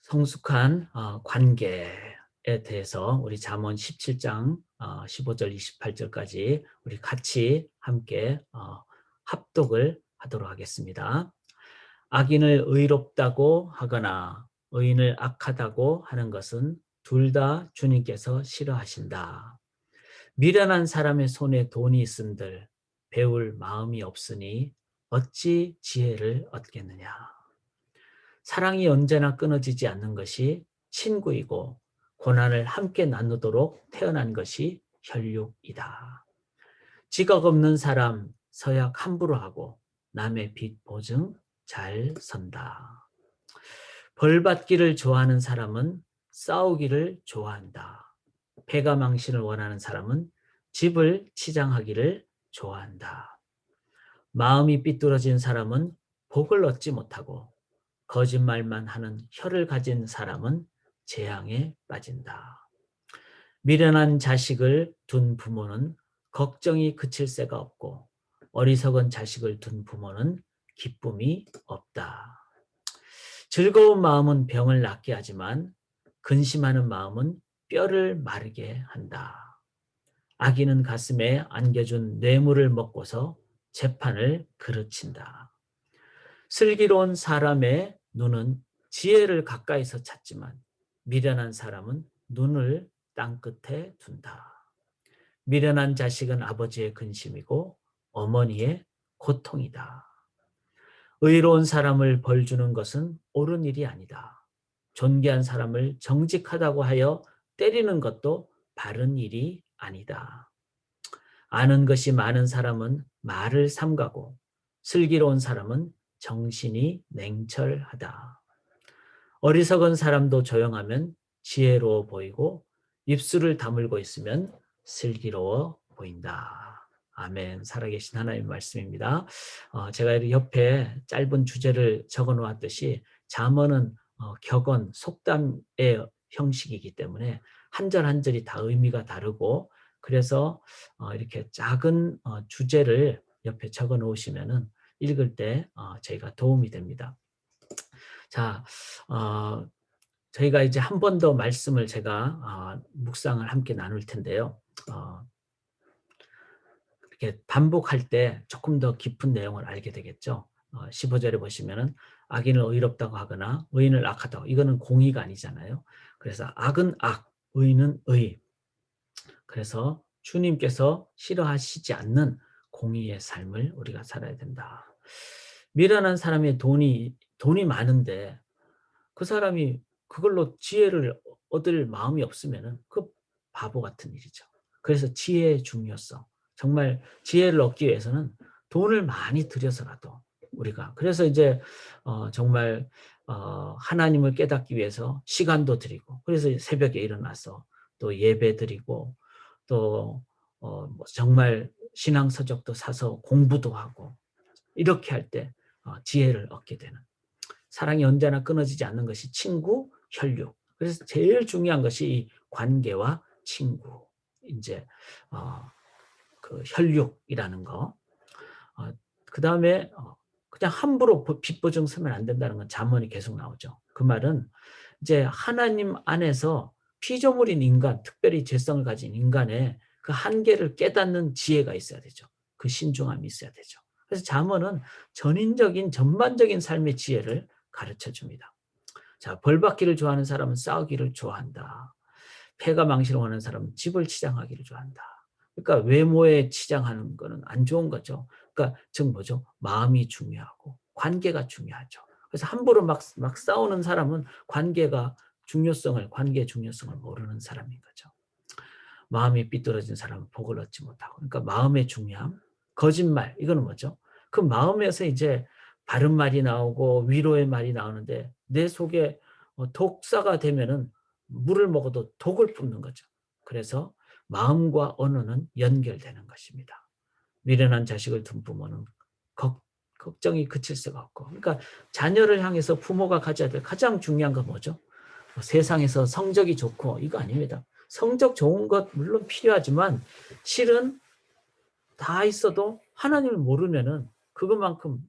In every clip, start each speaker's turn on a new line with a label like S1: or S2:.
S1: 성숙한 관계에 대해서 우리 잠언 17장 15절 28절까지 우리 같이 함께 합독을 하도록 하겠습니다. 악인을 의롭다고 하거나 의인을 악하다고 하는 것은 둘 다 주님께서 싫어하신다. 미련한 사람의 손에 돈이 있음들 배울 마음이 없으니 어찌 지혜를 얻겠느냐. 사랑이 언제나 끊어지지 않는 것이 친구이고 고난을 함께 나누도록 태어난 것이 혈육이다. 지각 없는 사람 서약 함부로 하고 남의 빚 보증 잘 선다. 벌 받기를 좋아하는 사람은 싸우기를 좋아한다. 패가 망신을 원하는 사람은 집을 치장하기를 좋아한다. 마음이 삐뚤어진 사람은 복을 얻지 못하고 거짓말만 하는 혀를 가진 사람은 재앙에 빠진다. 미련한 자식을 둔 부모는 걱정이 그칠 새가 없고 어리석은 자식을 둔 부모는 기쁨이 없다. 즐거운 마음은 병을 낫게 하지만 근심하는 마음은 뼈를 마르게 한다. 악인은 가슴에 안겨준 뇌물을 먹고서 재판을 그르친다. 슬기로운 사람의 눈은 지혜를 가까이서 찾지만 미련한 사람은 눈을 땅끝에 둔다. 미련한 자식은 아버지의 근심이고 어머니의 고통이다. 의로운 사람을 벌주는 것은 옳은 일이 아니다. 존귀한 사람을 정직하다고 하여 때리는 것도 바른 일이 아니다. 아는 것이 많은 사람은 말을 삼가고 슬기로운 사람은 정신이 냉철하다. 어리석은 사람도 조용하면 지혜로워 보이고 입술을 다물고 있으면 슬기로워 보인다. 아멘. 살아계신 하나님의 말씀입니다. 제가 옆에 짧은 주제를 적어 놓았듯이 잠언은 격언, 속담의 형식이기 때문에 한 절 한 절이 다 의미가 다르고 그래서 이렇게 작은 주제를 옆에 적어 놓으시면은 읽을 때 저희가 도움이 됩니다. 자, 저희가 이제 한 번 더 말씀을 제가 묵상을 함께 나눌 텐데요. 이렇게 반복할 때 조금 더 깊은 내용을 알게 되겠죠. 15절에 보시면은 악인을 의롭다고 하거나 의인을 악하다고. 이거는 공의가 아니잖아요. 그래서 악은 악, 의는 의. 그래서 주님께서 싫어하시지 않는 공의의 삶을 우리가 살아야 된다. 미련한 사람의 돈이 많은데 그 사람이 그걸로 지혜를 얻을 마음이 없으면은 그 바보 같은 일이죠. 그래서 지혜의 중요성. 정말 지혜를 얻기 위해서는 돈을 많이 들여서라도 우리가 그래서 이제 정말 하나님을 깨닫기 위해서 시간도 드리고 그래서 새벽에 일어나서 또 예배 드리고 또 뭐 정말 신앙 서적도 사서 공부도 하고 이렇게 할 때 지혜를 얻게 되는 사랑이 언제나 끊어지지 않는 것이 친구, 혈육. 그래서 제일 중요한 것이 이 관계와 친구. 이제 그 혈육이라는 거. 그 다음에 그냥 함부로 빚 보증 서면 안 된다는 건 잠언이 계속 나오죠. 그 말은 이제 하나님 안에서 피조물인 인간, 특별히 죄성을 가진 인간의 그 한계를 깨닫는 지혜가 있어야 되죠. 그 신중함이 있어야 되죠. 그래서 잠언은 전인적인 전반적인 삶의 지혜를 가르쳐 줍니다. 자, 벌받기를 좋아하는 사람은 싸우기를 좋아한다. 패가 망신을 원하는 사람은 집을 치장하기를 좋아한다. 그러니까 외모에 치장하는 거는 안 좋은 거죠. 그러니까 즉 뭐죠? 마음이 중요하고 관계가 중요하죠. 그래서 함부로 막 싸우는 사람은 관계의 중요성을 모르는 사람인 거죠. 마음이 삐뚤어진 사람은 복을 얻지 못하고. 그러니까 마음의 중요함, 거짓말, 이거는 뭐죠? 그 마음에서 이제 바른 말이 나오고 위로의 말이 나오는데 내 속에 독사가 되면은 물을 먹어도 독을 뿜는 거죠. 그래서 마음과 언어는 연결되는 것입니다. 미련한 자식을 둔 부모는 걱정이 그칠 수가 없고. 그러니까 자녀를 향해서 부모가 가져야 될 가장 중요한 건 뭐죠? 세상에서 성적이 좋고 이거 아닙니다. 성적 좋은 것 물론 필요하지만 실은 다 있어도 하나님을 모르면은 그것만큼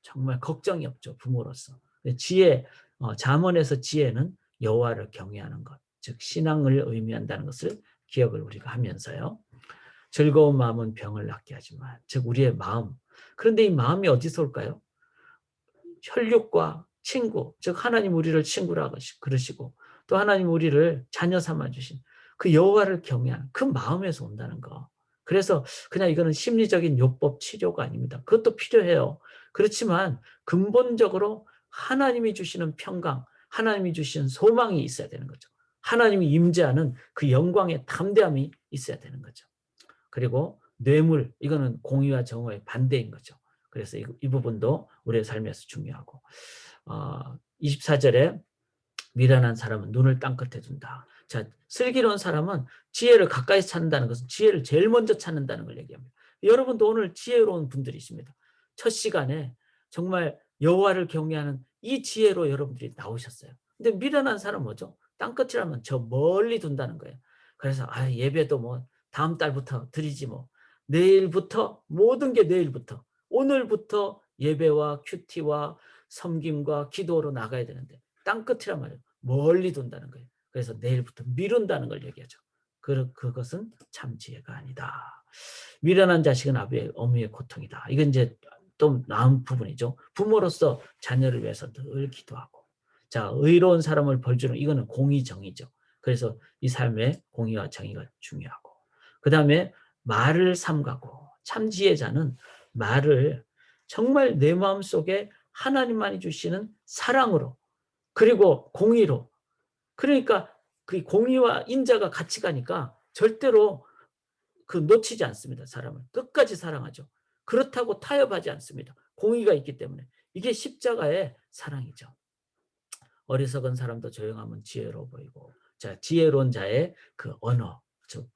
S1: 정말 걱정이 없죠. 부모로서. 지혜, 잠언에서 지혜는 여호와를 경외하는 것, 즉 신앙을 의미한다는 것을 기억을 우리가 하면서요. 즐거운 마음은 병을 낫게 하지만, 즉 우리의 마음. 그런데 이 마음이 어디서 올까요? 혈육과 친구, 즉 하나님 우리를 친구라 그러시고 또 하나님 우리를 자녀 삼아 주신 그 여호와를 경외하는 그 마음에서 온다는 거. 그래서 그냥 이거는 심리적인 요법 치료가 아닙니다. 그것도 필요해요. 그렇지만 근본적으로 하나님이 주시는 평강, 하나님이 주시는 소망이 있어야 되는 거죠. 하나님이 임재하는 그 영광의 담대함이 있어야 되는 거죠. 그리고 뇌물, 이거는 공의와 정오의 반대인 거죠. 그래서 이 부분도 우리의 삶에서 중요하고, 24절에 미련한 사람은 눈을 땅끝에 둔다. 자, 슬기로운 사람은 지혜를 가까이서 찾는다는 것은 지혜를 제일 먼저 찾는다는 걸 얘기합니다. 여러분도 오늘 지혜로운 분들이 있습니다. 첫 시간에 정말 여호와를 경외하는 이 지혜로 여러분들이 나오셨어요. 근데 미련한 사람은 뭐죠? 땅끝이라면 저 멀리 둔다는 거예요. 그래서 예배도 뭐 다음 달부터 드리지 뭐. 내일부터 모든 게 내일부터. 오늘부터 예배와 큐티와 섬김과 기도로 나가야 되는데 땅끝이란 말이에요. 멀리 둔다는 거예요. 그래서 내일부터 미룬다는 걸 얘기하죠. 그것은 참 지혜가 아니다. 미련한 자식은 아비의 어미의 고통이다. 이건 이제 또 나은 부분이죠. 부모로서 자녀를 위해서 늘 기도하고. 자, 의로운 사람을 벌주는 이거는 공의 정의죠. 그래서 이 삶에 공의와 정의가 중요하고. 그 다음에 말을 삼가고 참 지혜자는 말을 정말 내 마음속에 하나님만이 주시는 사랑으로 그리고 공의로 그러니까 그 공의와 인자가 같이 가니까 절대로 놓치지 않습니다. 사람을 끝까지 사랑하죠. 그렇다고 타협하지 않습니다. 공의가 있기 때문에 이게 십자가의 사랑이죠. 어리석은 사람도 조용하면 지혜로워 보이고 자 지혜로운 자의 그 언어 즉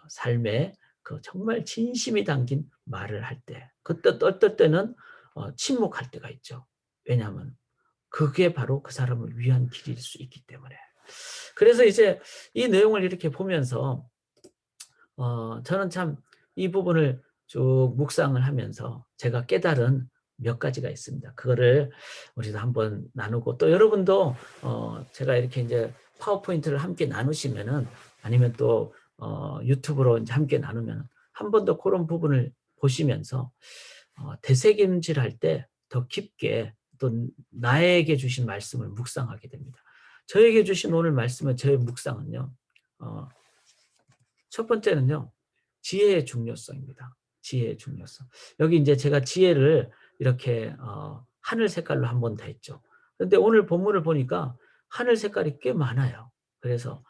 S1: 삶에 그 정말 진심이 담긴 말을 할 때 그때 어떨 때는 침묵할 때가 있죠. 왜냐하면 그게 바로 그 사람을 위한 길일 수 있기 때문에. 그래서 이제 이 내용을 이렇게 보면서 저는 참 이 부분을 쭉 묵상을 하면서 제가 깨달은 몇 가지가 있습니다. 그거를 우리도 한번 나누고 또 여러분도 제가 이렇게 이제 파워포인트를 함께 나누시면은 아니면 또 유튜브로 이제 함께 나누면 한 번 더 그런 부분을 보시면서 되새김질할 때 더 깊게 또 나에게 주신 말씀을 묵상하게 됩니다. 저에게 주신 오늘 말씀은 저의 묵상은요. 첫 번째는요. 지혜의 중요성입니다. 지혜의 중요성. 여기 이제 제가 지혜를 이렇게 하늘 색깔로 한 번 더 했죠. 그런데 오늘 본문을 보니까 하늘 색깔이 꽤 많아요. 그래서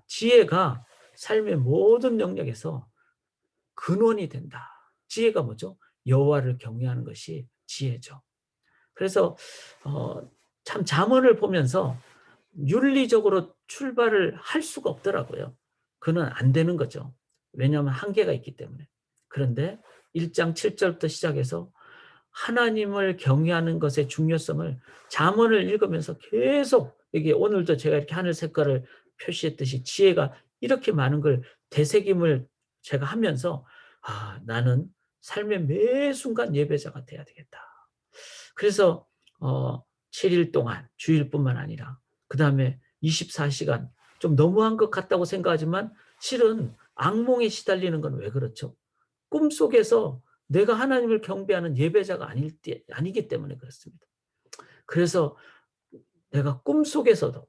S1: 지혜가 삶의 모든 영역에서 근원이 된다. 지혜가 뭐죠? 여호와를 경외하는 것이 지혜죠. 그래서 참 잠언을 보면서 윤리적으로 출발을 할 수가 없더라고요. 그는 안 되는 거죠. 왜냐하면 한계가 있기 때문에. 그런데 1장 7절부터 시작해서 하나님을 경외하는 것의 중요성을 잠언을 읽으면서 계속 여기 오늘도 제가 이렇게 하늘 색깔을 표시했듯이 지혜가 이렇게 많은 걸 되새김을 제가 하면서 나는 삶의 매 순간 예배자가 돼야 되겠다. 그래서 7일 동안 주일뿐만 아니라 그다음에 24시간 좀 너무한 것 같다고 생각하지만 실은 악몽에 시달리는 건 왜 그렇죠? 꿈속에서 내가 하나님을 경배하는 예배자가 아니기 때문에 그렇습니다. 그래서 내가 꿈속에서도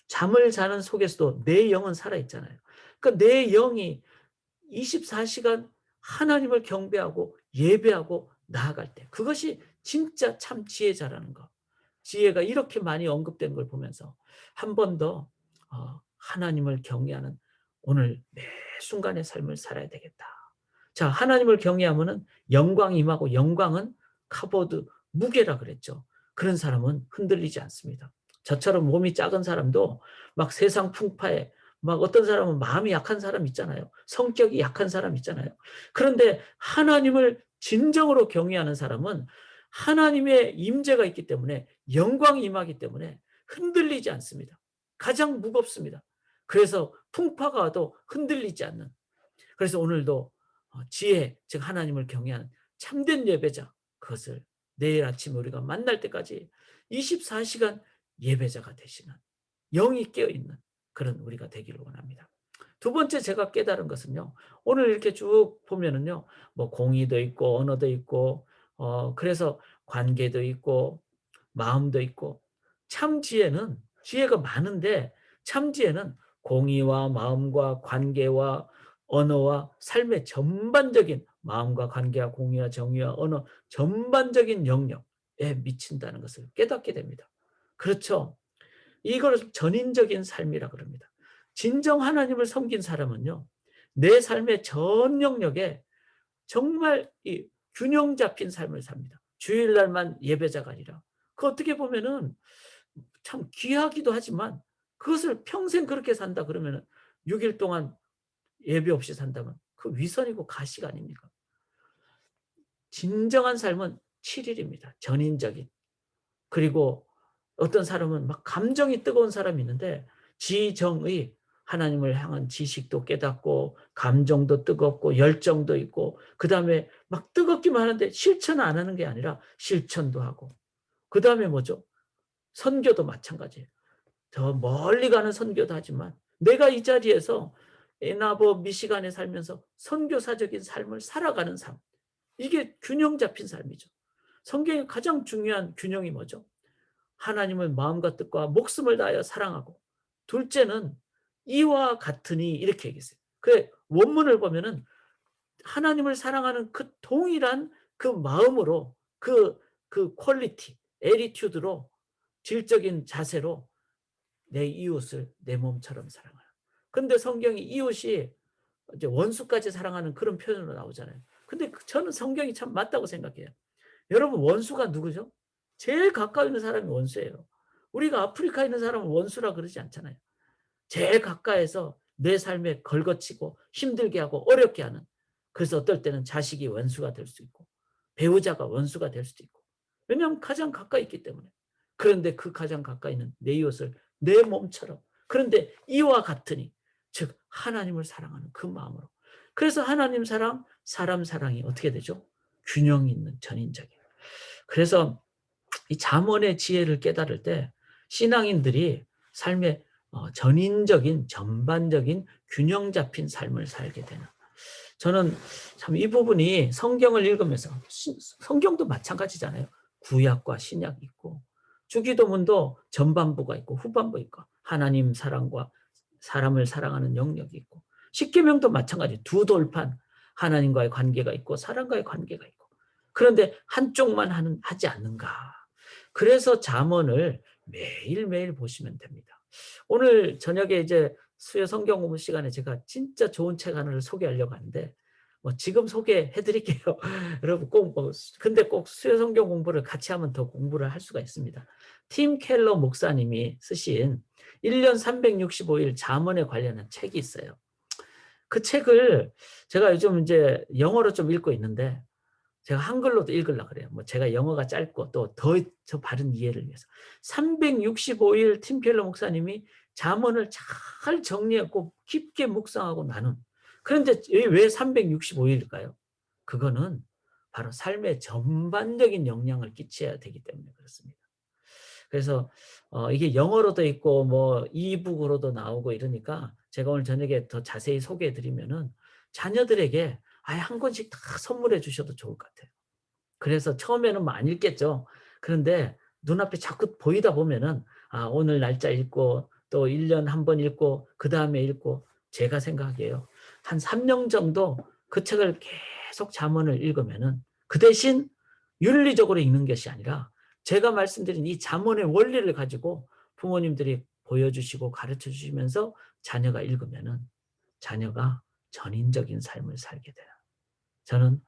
S1: 잠을 자는 속에서도 내 영은 살아있잖아요. 그러니까 내 영이 24시간 하나님을 경배하고 예배하고 나아갈 때 그것이 진짜 참 지혜자라는 거. 지혜가 이렇게 많이 언급된 걸 보면서 한 번 더 하나님을 경외하는 오늘 매 순간의 삶을 살아야 되겠다. 자, 하나님을 경외하면은 영광이 임하고 영광은 카보드 무게라 그랬죠. 그런 사람은 흔들리지 않습니다. 저처럼 몸이 작은 사람도 막 세상 풍파에 막 어떤 사람은 마음이 약한 사람 있잖아요. 성격이 약한 사람 있잖아요. 그런데 하나님을 진정으로 경외하는 사람은 하나님의 임재가 있기 때문에 영광이 임하기 때문에 흔들리지 않습니다. 가장 무겁습니다. 그래서 풍파가 와도 흔들리지 않는. 그래서 오늘도 지혜, 즉 하나님을 경외하는 참된 예배자 그것을 내일 아침에 우리가 만날 때까지 24시간 예배자가 되시는, 영이 깨어있는 그런 우리가 되기를 원합니다. 두 번째 제가 깨달은 것은요. 오늘 이렇게 쭉 보면은요. 뭐 공의도 있고 언어도 있고 그래서 관계도 있고 마음도 있고, 참 지혜가 많은데 참 지혜는 공의와 마음과 관계와 언어와 삶의 전반적인 마음과 관계와 공의와 정의와 언어 전반적인 영역에 미친다는 것을 깨닫게 됩니다. 그렇죠. 이걸 전인적인 삶이라 그럽니다. 진정 하나님을 섬긴 사람은요. 내 삶의 전 영역에 정말 이 균형 잡힌 삶을 삽니다. 주일날만 예배자가 아니라. 그 어떻게 보면은 참 귀하기도 하지만 그것을 평생 그렇게 산다 그러면은 6일 동안 예배 없이 산다면 그 위선이고 가식 아닙니까? 진정한 삶은 7일입니다. 전인적인. 그리고 어떤 사람은 막 감정이 뜨거운 사람이 있는데 지정의 하나님을 향한 지식도 깨닫고 감정도 뜨겁고 열정도 있고 그다음에 막 뜨겁기만 하는데 실천 안 하는 게 아니라 실천도 하고 그다음에 뭐죠? 선교도 마찬가지예요. 더 멀리 가는 선교도 하지만 내가 이 자리에서 애나버 미시간에 살면서 선교사적인 삶을 살아가는 삶. 이게 균형 잡힌 삶이죠. 성경의 가장 중요한 균형이 뭐죠? 하나님을 마음과 뜻과 목숨을 다하여 사랑하고, 둘째는 이와 같으니 이렇게 얘기했어요. 그 원문을 보면은 하나님을 사랑하는 그 동일한 그 마음으로 그 퀄리티, 에리튜드로 질적인 자세로 내 이웃을 내 몸처럼 사랑하라. 근데 성경이 이웃이 이제 원수까지 사랑하는 그런 표현으로 나오잖아요. 근데 저는 성경이 참 맞다고 생각해요. 여러분 원수가 누구죠? 제일 가까이 있는 사람이 원수예요. 우리가 아프리카에 있는 사람은 원수라 그러지 않잖아요. 제일 가까이에서 내 삶에 걸거치고 힘들게 하고 어렵게 하는, 그래서 어떨 때는 자식이 원수가 될 수 있고 배우자가 원수가 될 수도 있고, 왜냐하면 가장 가까이 있기 때문에. 그런데 그 가장 가까이 있는 내 이웃을 내 몸처럼, 그런데 이와 같으니 즉 하나님을 사랑하는 그 마음으로. 그래서 하나님 사랑, 사람 사랑이 어떻게 되죠? 균형 있는 전인적인. 그래서 이 잠언의 지혜를 깨달을 때 신앙인들이 삶의 전인적인 전반적인 균형 잡힌 삶을 살게 되는, 저는 참 이 부분이 성경을 읽으면서, 성경도 마찬가지잖아요. 구약과 신약이 있고 주기도문도 전반부가 있고 후반부 있고 하나님 사랑과 사람을 사랑하는 영역이 있고 십계명도 마찬가지, 두 돌판, 하나님과의 관계가 있고 사람과의 관계가 있고, 그런데 한쪽만 하지 않는가. 그래서 잠언을 매일매일 보시면 됩니다. 오늘 저녁에 이제 수요 성경 공부 시간에 제가 진짜 좋은 책 하나를 소개하려고 하는데 뭐 지금 소개해 드릴게요. 여러분 꼭 근데 꼭 수요 성경 공부를 같이 하면 더 공부를 할 수가 있습니다. 팀 켈러 목사님이 쓰신 1년 365일 잠언에 관련한 책이 있어요. 그 책을 제가 요즘 이제 영어로 좀 읽고 있는데 제가 한글로도 읽으려고 그래요. 뭐 제가 영어가 짧고 또 더 바른 이해를 위해서. 365일 팀켈러 목사님이 잠언을 잘 정리하고 깊게 묵상하고 나눈. 그런데 왜 365일일까요? 그거는 바로 삶의 전반적인 영향을 끼쳐야 되기 때문에 그렇습니다. 그래서 이게 영어로도 있고 뭐 이북으로도 나오고 이러니까 제가 오늘 저녁에 더 자세히 소개해 드리면은 자녀들에게 아예 한 권씩 다 선물해 주셔도 좋을 것 같아요. 그래서 처음에는 뭐 안 읽겠죠. 그런데 눈앞에 자꾸 보이다 보면은 오늘 날짜 읽고 또 1년 한 번 읽고 그다음에 읽고, 제가 생각해요. 한 3년 정도 그 책을 계속 잠언을 읽으면은 그 대신 윤리적으로 읽는 것이 아니라 제가 말씀드린 이 잠언의 원리를 가지고 부모님들이 보여주시고 가르쳐 주시면서 자녀가 읽으면은 자녀가 전인적인 삶을 살게 돼요. 저는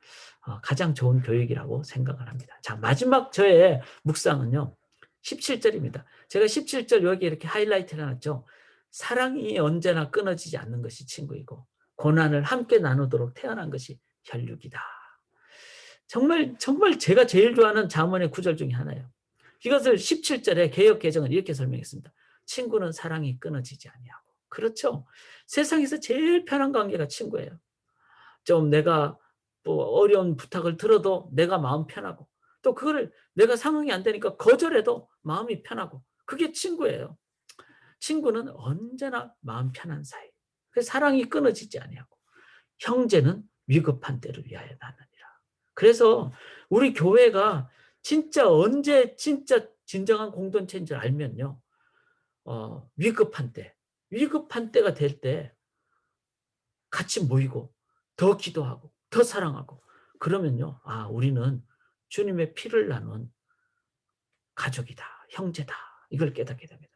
S1: 가장 좋은 교육이라고 생각을 합니다. 자, 마지막 저의 묵상은요. 17절입니다. 제가 17절 여기 이렇게 하이라이트를 해놨죠. 사랑이 언제나 끊어지지 않는 것이 친구이고 고난을 함께 나누도록 태어난 것이 혈육이다. 정말 정말 제가 제일 좋아하는 잠언의 구절 중에 하나예요. 이것을 17절에 개역 개정은 이렇게 설명했습니다. 친구는 사랑이 끊어지지 아니하고. 그렇죠. 세상에서 제일 편한 관계가 친구예요. 좀 내가 뭐 어려운 부탁을 들어도 내가 마음 편하고 또 그거를 내가 상응이 안 되니까 거절해도 마음이 편하고, 그게 친구예요. 친구는 언제나 마음 편한 사이. 그래서 사랑이 끊어지지 아니하고, 형제는 위급한 때를 위하여 나느니라. 그래서 우리 교회가 진짜 언제 진짜 진정한 공동체인 줄 알면요. 위급한 때, 위급한 때가 될 때 같이 모이고 더 기도하고 더 사랑하고, 그러면요. 아, 우리는 주님의 피를 나눈 가족이다, 형제다. 이걸 깨닫게 됩니다.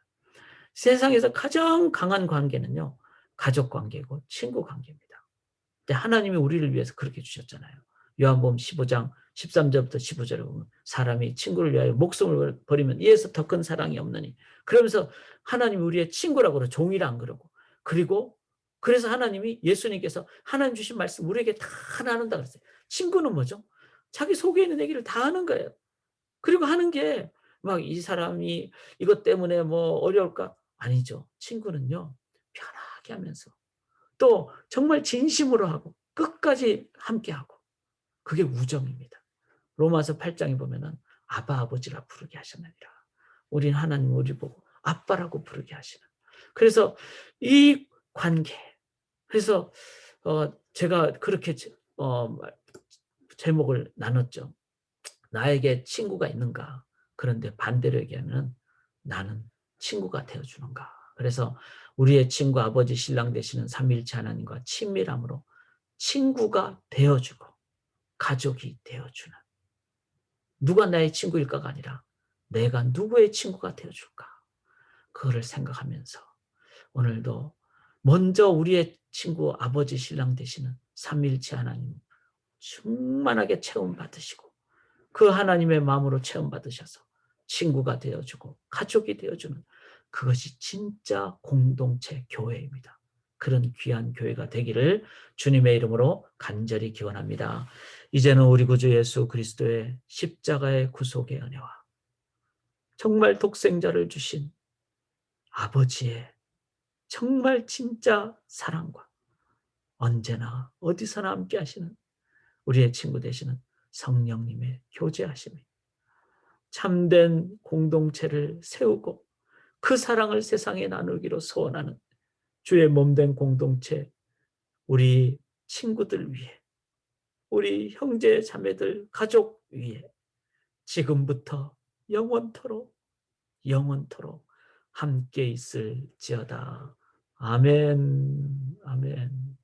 S1: 세상에서 가장 강한 관계는요, 가족 관계고 친구 관계입니다. 하나님이 우리를 위해서 그렇게 주셨잖아요. 요한복음 15장 13절부터 15절에 보면 사람이 친구를 위하여 목숨을 버리면 이에서 더 큰 사랑이 없느니, 그러면서 하나님이 우리의 친구라고 그러고 종이라 안 그러고, 그리고 그래서 하나님이, 예수님께서 하나님 주신 말씀 우리에게 다 나눈다 그랬어요. 친구는 뭐죠? 자기 속에 있는 얘기를 다 하는 거예요. 그리고 하는 게 막 이 사람이 이것 때문에 뭐 어려울까? 아니죠. 친구는요, 편하게 하면서 또 정말 진심으로 하고 끝까지 함께하고, 그게 우정입니다. 로마서 8장에 보면은 아바 아버지라 부르게 하셨느니라. 우린 하나님 우리 보고 아빠라고 부르게 하시는. 그래서 이 관계. 그래서 제가 그렇게 제목을 나눴죠. 나에게 친구가 있는가? 그런데 반대로 얘기하면 나는 친구가 되어주는가? 그래서 우리의 친구 아버지 신랑 되시는 삼위일체 하나님과 친밀함으로 친구가 되어주고 가족이 되어주는, 누가 나의 친구일까가 아니라 내가 누구의 친구가 되어줄까, 그거를 생각하면서 오늘도 먼저 우리의 친구 아버지 신랑 되시는 삼위일체 하나님 충만하게 체험받으시고, 그 하나님의 마음으로 체험받으셔서 친구가 되어주고 가족이 되어주는, 그것이 진짜 공동체 교회입니다. 그런 귀한 교회가 되기를 주님의 이름으로 간절히 기원합니다. 이제는 우리 구주 예수 그리스도의 십자가의 구속의 은혜와 정말 독생자를 주신 아버지의 정말 진짜 사랑과 언제나 어디서나 함께 하시는 우리의 친구 되시는 성령님의 교제하심이, 참된 공동체를 세우고 그 사랑을 세상에 나누기로 소원하는 주의 몸된 공동체, 우리 친구들 위해, 우리 형제 자매들 가족 위해 지금부터 영원토록 영원토록 함께 있을지어다. 아멘. 아멘.